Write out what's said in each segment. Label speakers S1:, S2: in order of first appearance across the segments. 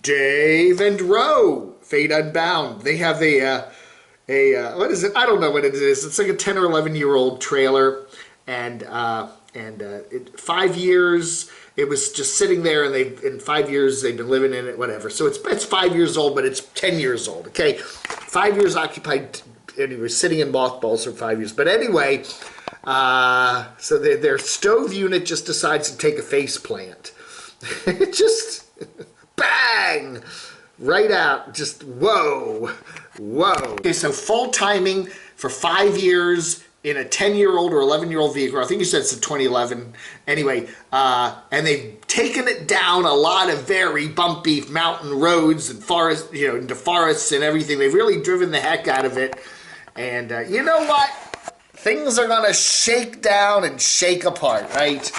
S1: Dave and Roe, Fate Unbound. They have what is it? I don't know what it is. It's like a 10 or 11-year-old trailer, and 5 years it was just sitting there, and in 5 years they've been living in it, whatever. So it's 5 years old, but it's 10 years old. Okay, 5 years occupied, and he was sitting in mothballs for 5 years. But anyway, so their stove unit just decides to take a face plant. It just bang! Right out, just whoa. Okay, so full timing for 5 years in a 10-year-old or 11-year-old vehicle. I think you said it's a 2011. Anyway, and they've taken it down a lot of very bumpy mountain roads and forest, into forests and everything. They've really driven the heck out of it. And you know what? Things are gonna shake down and shake apart, right?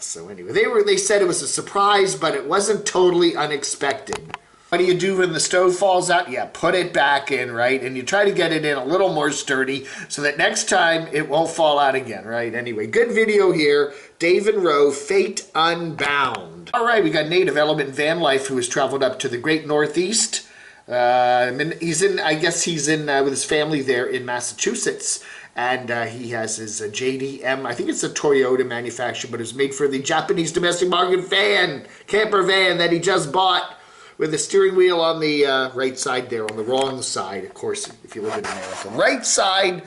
S1: So anyway, they said it was a surprise, but it wasn't totally unexpected. What do you do when the stove falls out? Yeah, put it back in, right? And you try to get it in a little more sturdy so that next time it won't fall out again, right? Anyway, good video here. Dave and Roe, Fate Unbound. All right, we got Native Element Van Life, who has traveled up to the Great Northeast. He's in with his family there in Massachusetts. And he has his JDM, I think it's a Toyota manufacturer, but it's made for the Japanese domestic market camper van that he just bought, with the steering wheel on the right side there, on the wrong side, of course, if you live in America. Right side,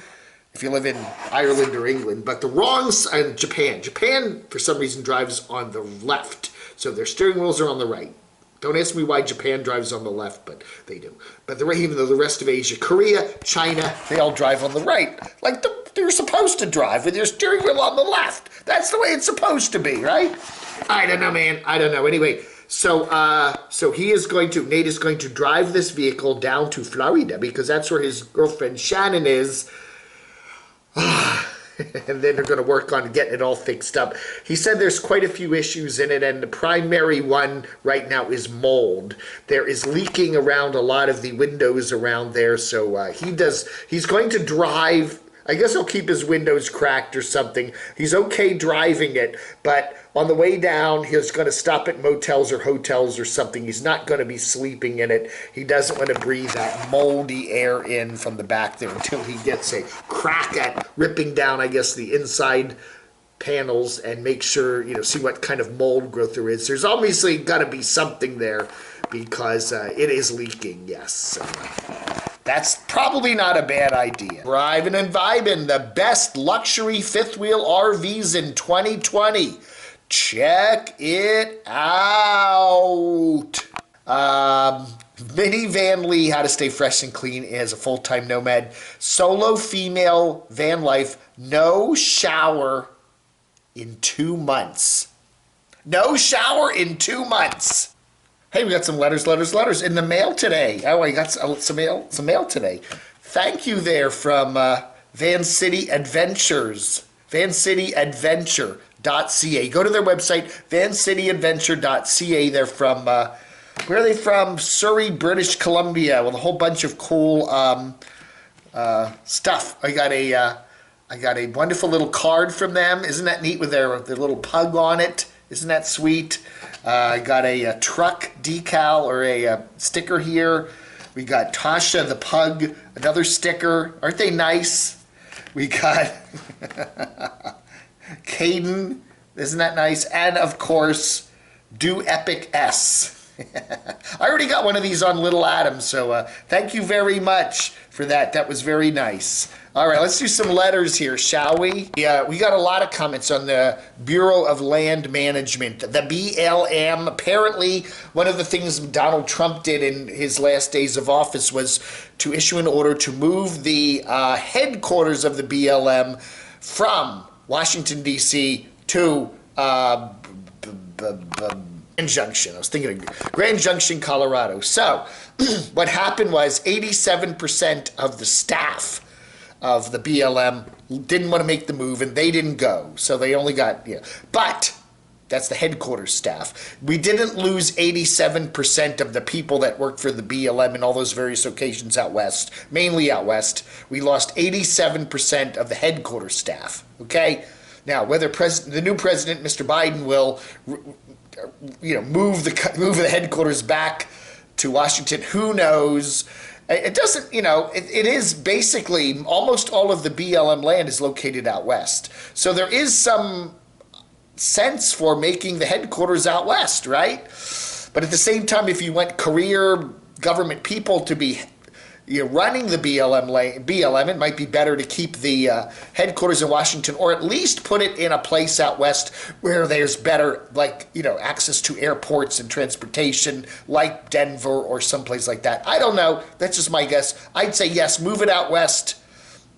S1: if you live in Ireland or England, but the wrong side, Japan. Japan, for some reason, drives on the left, so their steering wheels are on the right. Don't ask me why Japan drives on the left, but they do. But even though the rest of Asia, Korea, China, they all drive on the right. Like they're supposed to drive with their steering wheel on the left. That's the way it's supposed to be, right? I don't know, man. I don't know. Anyway, so Nate is going to drive this vehicle down to Florida because that's where his girlfriend Shannon is. And then they're going to work on getting it all fixed up. He said there's quite a few issues in it, and the primary one right now is mold. There is leaking around a lot of the windows around there, so he's going to drive. I guess he'll keep his windows cracked or something. He's okay driving it, but on the way down, he's going to stop at motels or hotels or something. He's not going to be sleeping in it. He doesn't want to breathe that moldy air in from the back there until he gets a crack at ripping down, I guess, the inside panels and make sure, see what kind of mold growth there is. There's obviously got to be something there because it is leaking, yes. So that's probably not a bad idea. Driving and vibing, the best luxury fifth wheel RVs in 2020. Check it out. Mini Van Lee, how to stay fresh and clean as a full-time nomad. Solo female van life, no shower in 2 months. No shower in 2 months. Hey, we got some letters in the mail today. Oh, I got some mail today. Thank you there from Van City Adventures. VanCityAdventure.ca. Go to their website, VanCityAdventure.ca. They're from, where are they from? Surrey, British Columbia, with a whole bunch of cool stuff. I got a wonderful little card from them. Isn't that neat with their little pug on it? Isn't that sweet? I got a truck decal or a sticker here. We got Tasha the pug, another sticker. Aren't they nice? We got Caden, isn't that nice? And of course, Do Epic S. I already got one of these on Little Adam, so thank you very much for that. That was very nice. All right, let's do some letters here, shall we? Yeah, we got a lot of comments on the Bureau of Land Management, the BLM. Apparently, one of the things Donald Trump did in his last days of office was to issue an order to move the headquarters of the BLM from Washington, D.C. to Grand Junction. I was thinking of Grand Junction, Colorado. So what happened was 87% of the staff of the BLM didn't want to make the move, and they didn't go. So they only got, But that's the headquarters staff. We didn't lose 87% of the people that worked for the BLM in all those various locations out west, mainly out west. We lost 87% of the headquarters staff, okay? Now, whether the new president, Mr. Biden, will move the headquarters back to Washington. Who knows? It doesn't, it is basically almost all of the BLM land is located out west. So there is some sense for making the headquarters out west, right? But at the same time, if you want career government people to be running the BLM, it might be better to keep the headquarters in Washington, or at least put it in a place out west where there's better, access to airports and transportation, like Denver or someplace like that. I don't know. That's just my guess. I'd say yes, move it out west,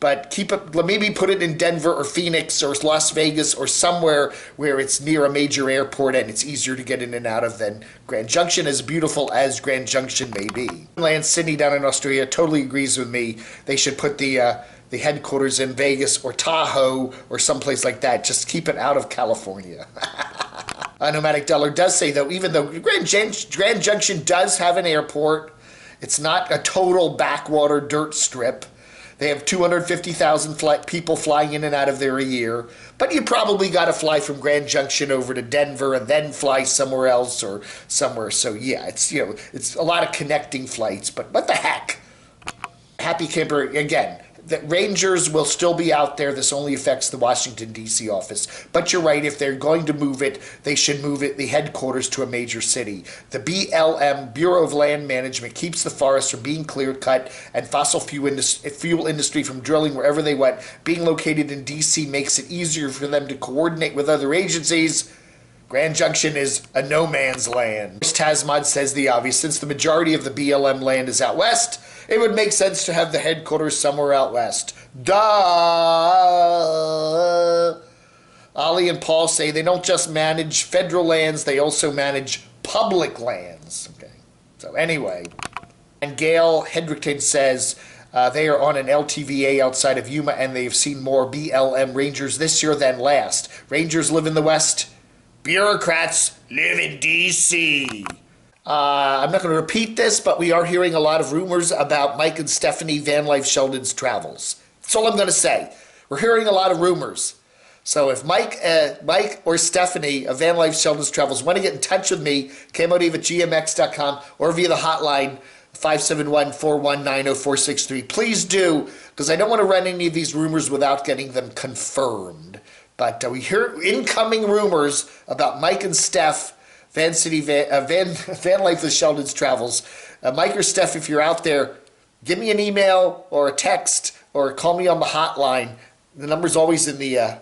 S1: but keep it. Maybe put it in Denver or Phoenix or Las Vegas or somewhere where it's near a major airport and it's easier to get in and out of than Grand Junction, as beautiful as Grand Junction may be. Land Sydney down in Australia totally agrees with me. They should put the headquarters in Vegas or Tahoe or someplace like that. Just keep it out of California. Nomadic Dollar does say, though, even though Grand Junction does have an airport, it's not a total backwater dirt strip. They have 250,000 people flying in and out of there a year. But you probably got to fly from Grand Junction over to Denver and then fly somewhere else or somewhere. So yeah, it's a lot of connecting flights. But what the heck? Happy Camper, again, the Rangers will still be out there. This only affects the Washington, D.C. office. But you're right, if they're going to move it, they should move the headquarters to a major city. The BLM, Bureau of Land Management, keeps the forests from being clear-cut and fossil fuel industry from drilling wherever they want. Being located in D.C. makes it easier for them to coordinate with other agencies. Grand Junction is a no man's land. Tasmod says the obvious. Since the majority of the BLM land is out west, it would make sense to have the headquarters somewhere out west. Duh! Ollie and Paul say they don't just manage federal lands, they also manage public lands. Okay. So anyway. And Gail Hendrickton says they are on an LTVA outside of Yuma and they've seen more BLM Rangers this year than last. Rangers live in the West. Bureaucrats live in D.C. I'm not going to repeat this, but we are hearing a lot of rumors about Mike and Stephanie Vanlife Sheldon's travels. That's all I'm going to say. We're hearing a lot of rumors. So if Mike or Stephanie of Vanlife Sheldon's travels want to get in touch with me, camodave@gmx.com or via the hotline 571-419-0463. Please do, because I don't want to run any of these rumors without getting them confirmed. But we hear incoming rumors about Mike and Steph, Vanlife Sheldon's travels. Mike or Steph, if you're out there, give me an email or a text or call me on the hotline. The number's always in the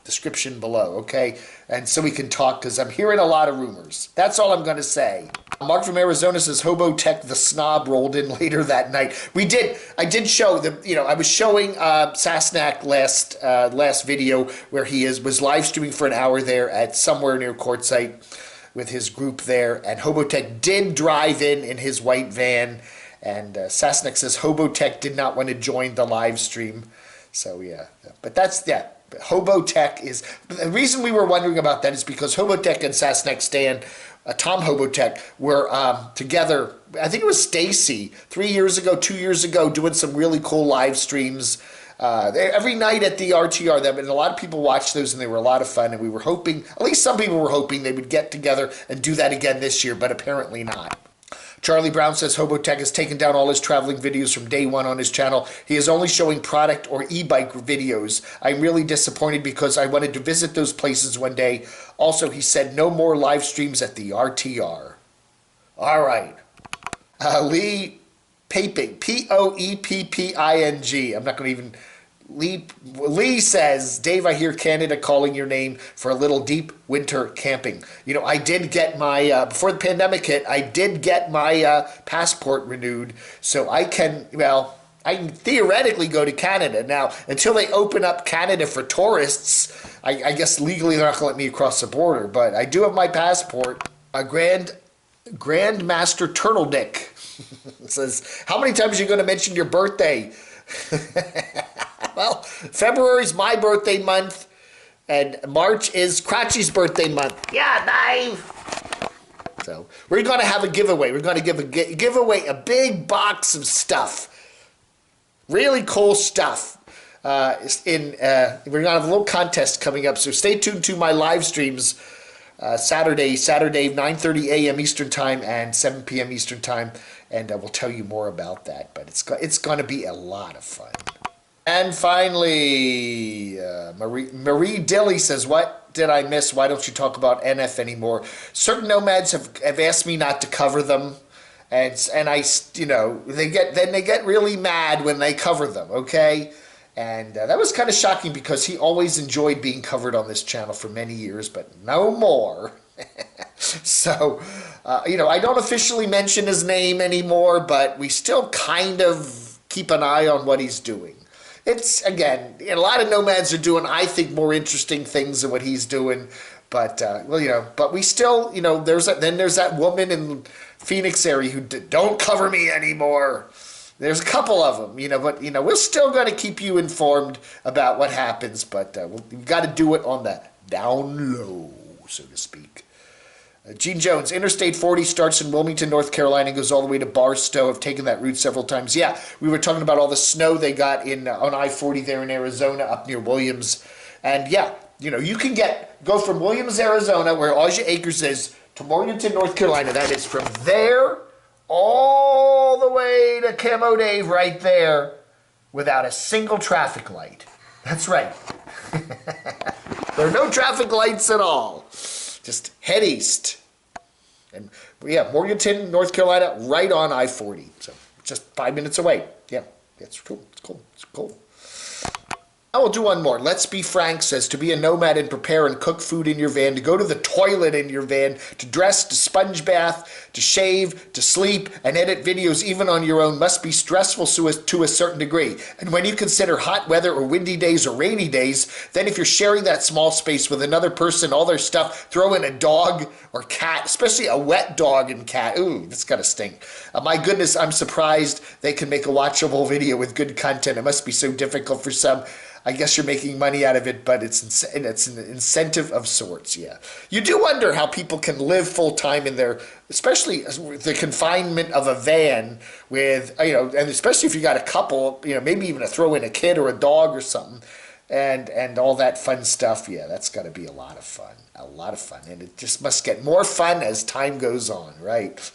S1: description below, okay? And so we can talk, because I'm hearing a lot of rumors. That's all I'm going to say. Mark from Arizona says Hobo Tech the Snob rolled in later that night. I did show I was showing Sasnak last video where he was live streaming for an hour there at somewhere near Quartzsite with his group there, and Hobo Tech did drive in his white van, and Sasnak says Hobo Tech did not want to join the live stream. So yeah, but that's Hobo Tech is the reason we were wondering about that is because Hobo Tech and Sasnak Stan, Tom Hobo Tech, were together. I think it was Stacy 2 years ago, doing some really cool live streams every night at the RTR. And a lot of people watched those, and they were a lot of fun. And we were hoping, at least some people were hoping, they would get together and do that again this year, but apparently not. Charlie Brown says Hobo Tech has taken down all his traveling videos from day one on his channel. He is only showing product or e-bike videos. I'm really disappointed because I wanted to visit those places one day. Also, he said no more live streams at the RTR. All right. Lee Paping, Poepping. I'm not going to even... Lee says, Dave, I hear Canada calling your name for a little deep winter camping. I did get my, before the pandemic hit, I did get my passport renewed, so I can theoretically go to Canada. Now, until they open up Canada for tourists, I guess legally they're not going to let me across the border, but I do have my passport. A Grandmaster Turtleneck says, how many times are you going to mention your birthday? Well, February's my birthday month, and March is Crotchy's birthday month. Yeah, Dave! So, we're going to have a giveaway. We're going to give away a big box of stuff. Really cool stuff. We're going to have a little contest coming up, so stay tuned to my live streams Saturday, 9:30 a.m. Eastern Time and 7 p.m. Eastern Time, and we'll tell you more about that. But it's going to be a lot of fun. And finally, Marie Dilly says, "What did I miss? Why don't you talk about NF anymore? Certain nomads have asked me not to cover them, and I, they get really mad when they cover them. Okay." And that was kind of shocking because he always enjoyed being covered on this channel for many years, but no more. So, I don't officially mention his name anymore, but we still kind of keep an eye on what he's doing. It's, again, a lot of nomads are doing, I think, more interesting things than what he's doing. But, but we still, there's that woman in Phoenix area who don't cover me anymore. There's a couple of them, but, we're still going to keep you informed about what happens, but we've got to do it on the down low, so to speak. Gene Jones, Interstate 40 starts in Wilmington, North Carolina, and goes all the way to Barstow. I've taken that route several times. Yeah, we were talking about all the snow they got on I-40 there in Arizona, up near Williams. And yeah, you can go from Williams, Arizona, where Aja Acres is, to Morganton, North Carolina. That is from there all the way to Camodave right there without a single traffic light. That's right. There are no traffic lights at all. Just head east. And yeah, Morganton, North Carolina, right on I-40. So just 5 minutes away. Yeah, it's cool. It's cool. It's cool. I will do one more. Let's Be Frank says, to be a nomad and prepare and cook food in your van, to go to the toilet in your van, to dress, to sponge bath, to shave, to sleep, and edit videos even on your own must be stressful to a certain degree. And when you consider hot weather or windy days or rainy days, then if you're sharing that small space with another person, all their stuff, throw in a dog or cat, especially a wet dog and cat. Ooh, that's gotta stink. My goodness, I'm surprised they can make a watchable video with good content. It must be so difficult for some. I guess you're making money out of it, but it's an incentive of sorts, yeah. You do wonder how people can live full-time in their, especially the confinement of a van with, and especially if you got a couple, maybe even throw in a kid or a dog or something, and all that fun stuff, yeah, that's got to be a lot of fun, and it just must get more fun as time goes on, right?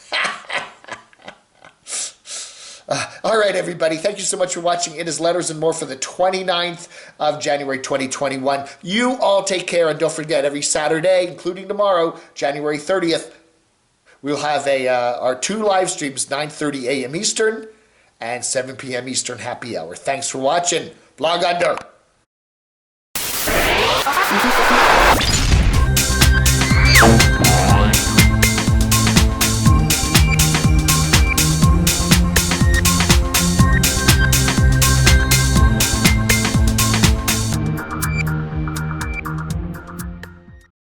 S1: All right, everybody. Thank you so much for watching. It is Letters and More for the 29th of January 2021. You all take care, and don't forget, every Saturday, including tomorrow, January 30th, we'll have our 2 live streams, 9:30 a.m. Eastern and 7 p.m. Eastern happy hour. Thanks for watching. Blog under.